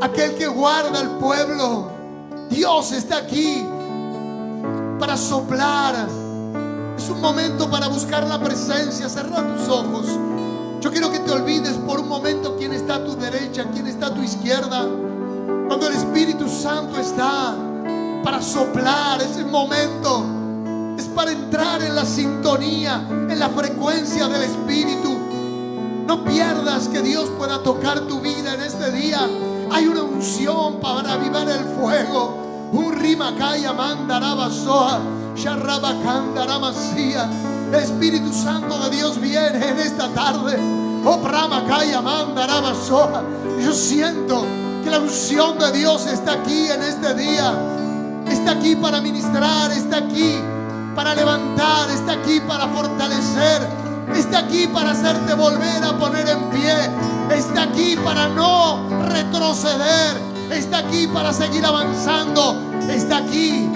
aquel que guarda al pueblo. Dios está aquí para soplar. Es un momento para buscar la presencia. Cerra tus ojos. Yo quiero que te olvides por un momento quién está a tu derecha, quién está a tu izquierda. Cuando el Espíritu Santo está para soplar, ese momento es para entrar en la sintonía, en la frecuencia del Espíritu. No pierdas que Dios pueda tocar tu vida en este día. Hay una unción para avivar el fuego. Un rimakaya mandarabasoa, sharrabakandaramasía. El Espíritu Santo de Dios viene en esta tarde. Oh, pramakaya mandarabasoa. Yo siento que la unción de Dios está aquí en este día. Está aquí para ministrar, está aquí para levantar, está aquí para fortalecer, está aquí para hacerte volver a poner en pie, está aquí para no retroceder, está aquí para seguir avanzando, está aquí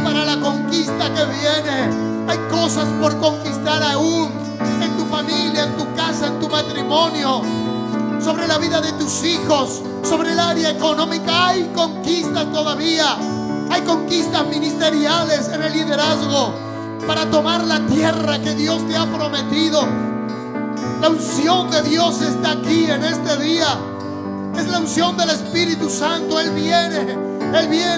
para la conquista que que viene. Hay cosas por conquistar aún en tu familia, en tu casa, en tu matrimonio, sobre la vida de tus hijos, sobre el área económica. Hay conquistas todavía. Hay conquistas ministeriales en el liderazgo para tomar la tierra que Dios te ha prometido. La unción de Dios está aquí en este día. Es la unción del Espíritu Santo. Él viene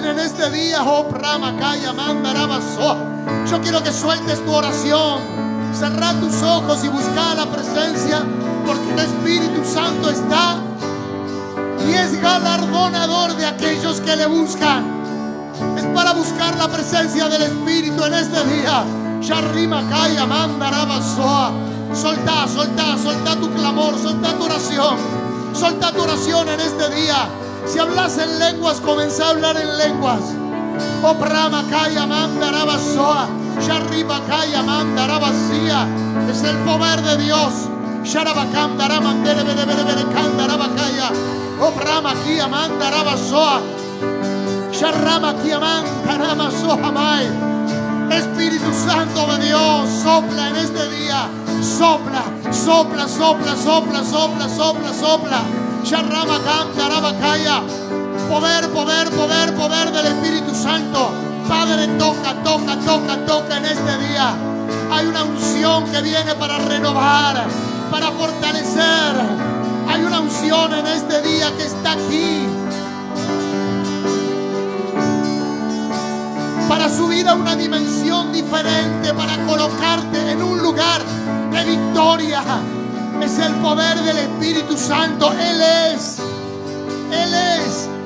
en este día. Oh, Pramakaya Mandarabasoa. Yo quiero que sueltes tu oración. Cerrá tus ojos y busca la presencia, porque el Espíritu Santo está y es galardonador de aquellos que le buscan. Es para buscar la presencia del Espíritu en este día. Sharimakaya Mandarabasoa. Soltá tu clamor, soltá tu oración. Soltá tu oración en este día. Si hablas en lenguas, comenzá a hablar en lenguas. Oh, Pramakaya Mandarabasoa. Sharibakaya Mandarabasia. Es el poder de Dios. Sharabakandara Manderebereberekandarabakaya. Oh, Pramakia Mandarabasoa. Sharamakia Mandaramasohamai. Espíritu Santo de Dios, sopla en este día. Sopla. Sharamakandarabakaya. Poder del Espíritu Santo. Padre, toca en este día. Hay una unción que viene para renovar, para fortalecer. Hay una unción en este día que está aquí para subir a una dimensión diferente, para colocarte en un lugar de victoria. Es el poder del Espíritu Santo. Él es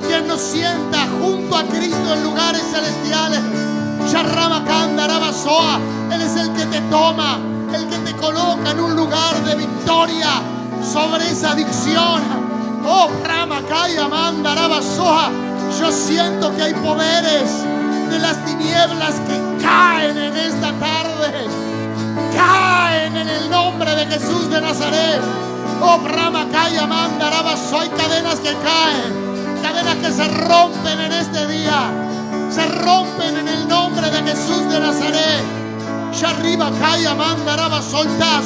quien nos sienta junto a Cristo en lugares celestiales. Sharramakandarabasoa. Él es el que te toma, el que te coloca en un lugar de victoria sobre esa adicción. Oh, Ramakaya Mandarabasoa. Yo siento que hay poderes de las tinieblas que caen en esta tarde. Caen en el nombre de Jesús de Nazaret. Oh, Ramakaya Mandarabasoa. Hay cadenas que caen. Cadenas que se rompen en este día. Se rompen en el nombre de Jesús de Nazaret. Sharibakaya Mandaraba. Soltá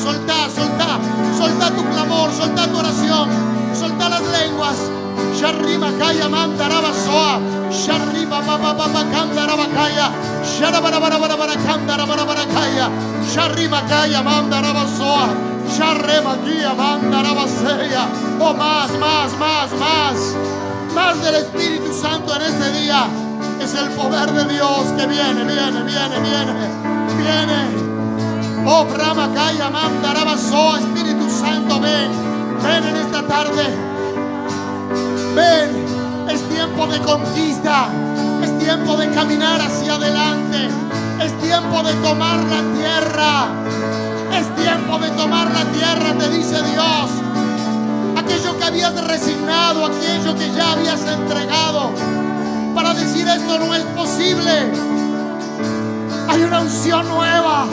tu clamor, soltá tu oración, soltá las lenguas. Sharibakaya Mandaraba Soa. Sharibabababakandarabakia. Sharabarabarabarabarakandarabarakaya. Sharibakaya Mandaraba Soa. Sharremakia Mandaraba Seya. Oh, más del Espíritu Santo en este día. Es el poder de Dios que viene. Oh, Pramakaya Mandarabasoa. Espíritu Santo, ven en esta tarde. Ven, es tiempo de conquista. Es tiempo de caminar hacia adelante. Es tiempo de tomar la tierra. Es tiempo de tomar la tierra, te dice Dios. Aquello que habías resignado, aquello que ya habías entregado, para decir esto no es posible. Hay una unción nueva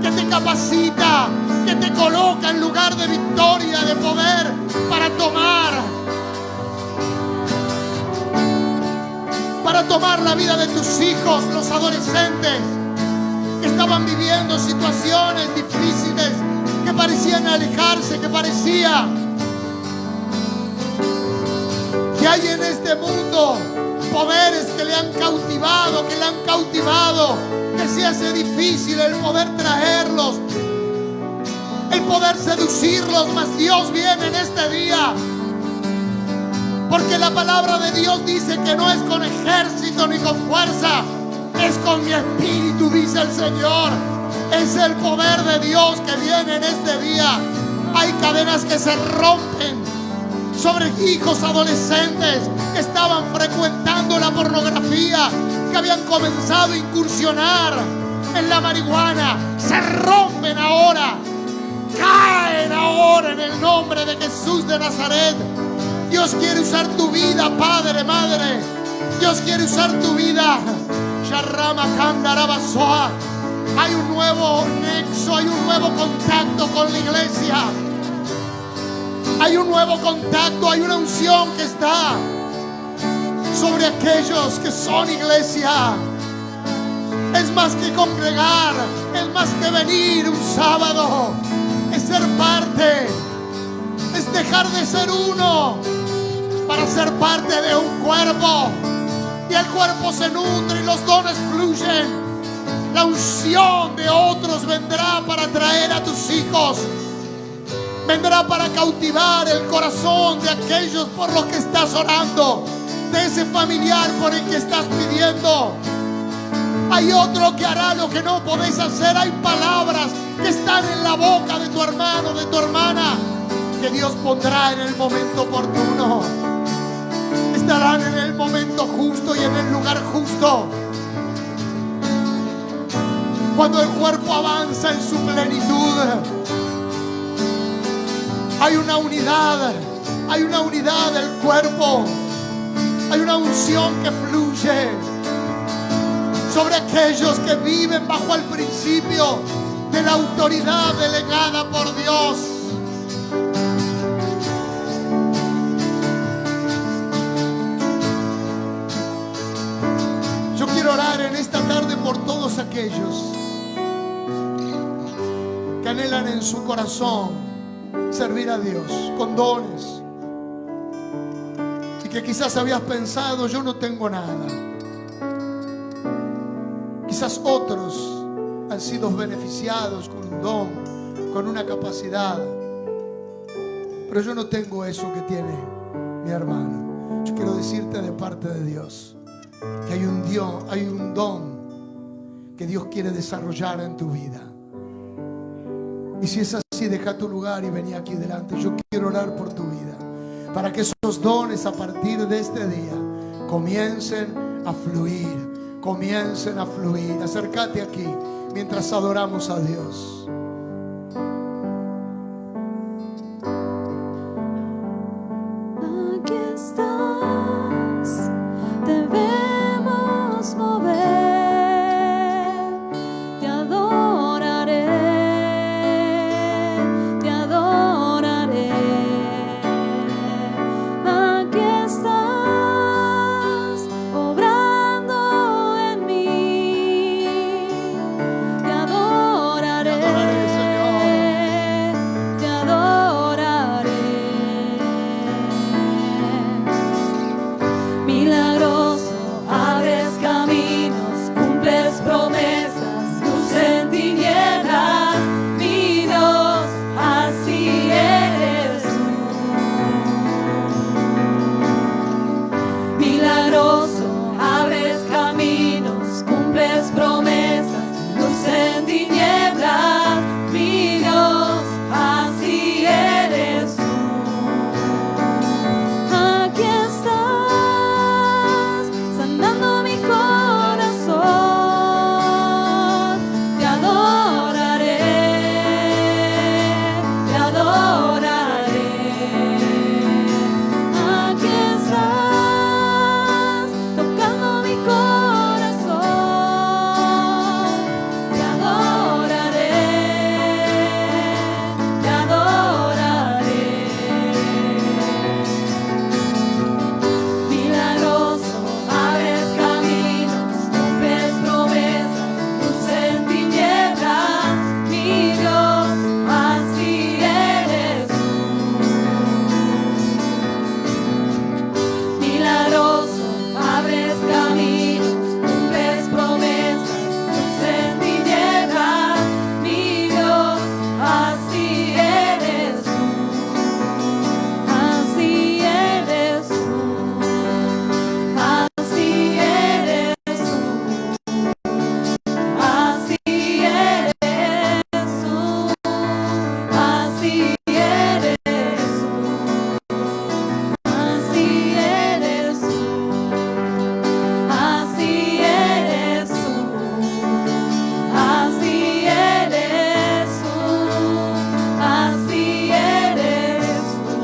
que te capacita, que te coloca en lugar de victoria, de poder, para tomar la vida de tus hijos, los adolescentes que estaban viviendo situaciones difíciles, que parecían alejarse, que parecía que hay en este mundo poderes que le han cautivado, que se hace difícil el poder traerlos, el poder seducirlos. Mas Dios viene en este día, porque la palabra de Dios dice que no es con ejército ni con fuerza, es con mi espíritu, dice el Señor. Es el poder de Dios que viene en este día. Hay cadenas que se rompen sobre hijos adolescentes que estaban frecuentando la pornografía, que habían comenzado a incursionar en la marihuana. Se rompen ahora, caen ahora en el nombre de Jesús de Nazaret. Dios quiere usar tu vida, padre, madre. Dios quiere usar tu vida. Hay un nuevo nexo, hay un nuevo contacto con la iglesia. Hay un nuevo contacto, hay una unción que está sobre aquellos que son iglesia. Es más que congregar, es más que venir un sábado, es ser parte, es dejar de ser uno para ser parte de un cuerpo. Y el cuerpo se nutre y los dones fluyen. La unción de otros vendrá para traer a tus hijos. Vendrá para cautivar el corazón de aquellos por los que estás orando, de ese familiar por el que estás pidiendo. Hay otro que hará lo que no podés hacer. Hay palabras que están en la boca de tu hermano, de tu hermana, que Dios pondrá en el momento oportuno. Estarán en el momento justo y en el lugar justo. Cuando el cuerpo avanza en su plenitud, hay una unidad del cuerpo. Hay una unción que fluye sobre aquellos que viven bajo el principio de la autoridad delegada por Dios. Yo quiero orar en esta tarde por todos aquellos que anhelan en su corazón servir a Dios con dones, y que quizás habías pensado: yo no tengo nada. Quizás otros han sido beneficiados con un don, con una capacidad, pero yo no tengo eso que tiene mi hermano. Yo quiero decirte de parte de Dios que hay un don que Dios quiere desarrollar en tu vida. Y si es así, deja tu lugar y vení aquí delante. Yo quiero orar por tu vida, para que esos dones a partir de este día comiencen a fluir. Comiencen a fluir. Acércate aquí mientras adoramos a Dios. Aquí estás, debemos mover, te adoraré, te adoraré. Aquí estás, obrando en mí, te adoraré, te adoraré. Milagroso, abres caminos, cumples promesas, luz en tinieblas, mi Dios, así eres tú. Milagroso, abres caminos, cumples promesas, luz en tinieblas, mi Dios, así eres tú. Aquí estás, sanando mi corazón, te adoraré, te adoraré. Aquí estás, tocando mi corazón, te adoraré, te adoraré. Milagroso, abres caminos, cumples promesas, luz en tinieblas, mi Dios, así eres tú. Milagroso, abres caminos, cumples promesas, luz en tinieblas, mi Dios, así eres tú. Así eres tú. Así eres tú, así eres tú, así eres tú, así eres tú, así eres tú, así eres tú, así eres tú.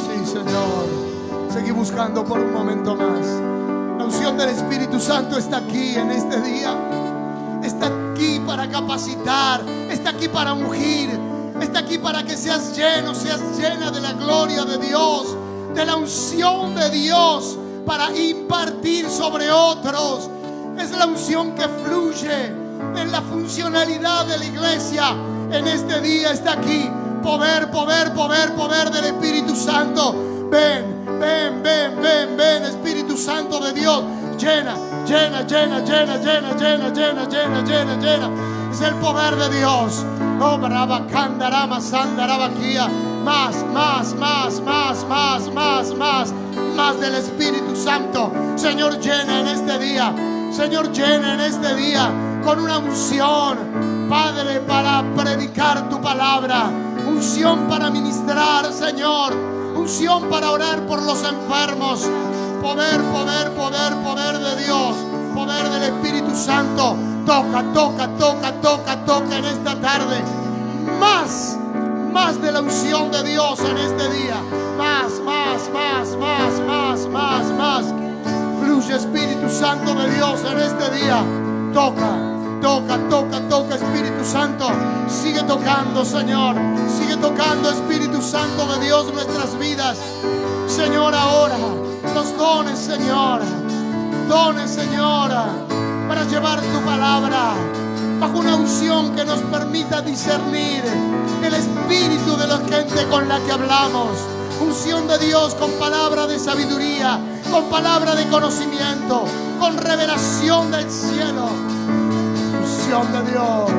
Sí, Señor. Seguí buscando por un momento más. La unción del Espíritu Santo está aquí en este día. Está aquí para capacitar. Está aquí para ungir. Está aquí para que seas lleno, seas llena de la gloria de Dios, de la unción de Dios, para impartir sobre otros Es la unción que fluye en la funcionalidad de la iglesia. En este día está aquí. Poder, poder, poder, poder del Espíritu Santo. Ven, ven, ven, ven, ven, Espíritu Santo de Dios. Llena, llena, llena, llena, llena, llena, llena, llena, llena, llena. Es el poder de Dios. Oh, brava, candarama, sandarabaquía. Más, más, más, más, más, más, más, más del Espíritu Santo. Señor, llena en este día. Señor, llena en este día con una unción, Padre, para predicar tu palabra. Unción para ministrar, Señor. Unción para orar por los enfermos. Poder, poder, poder, poder de Dios. Poder del Espíritu Santo. Toca, toca, toca, toca, toca en esta tarde. Más, más de la unción de Dios en este día. Más, más, más, más, más, más, más. Fluye, Espíritu Santo de Dios en este día. Toca, toca, toca, toca, Espíritu Santo. Sigue tocando, Señor. Sigue tocando, Espíritu Santo de Dios, nuestras vidas. Señor, ahora los dones, Señor. Dones, Señor, para llevar tu palabra bajo una unción que nos permita discernir el espíritu de la gente con la que hablamos. Unción de Dios con palabra de sabiduría, con palabra de conocimiento, con revelación del cielo. Unción de Dios.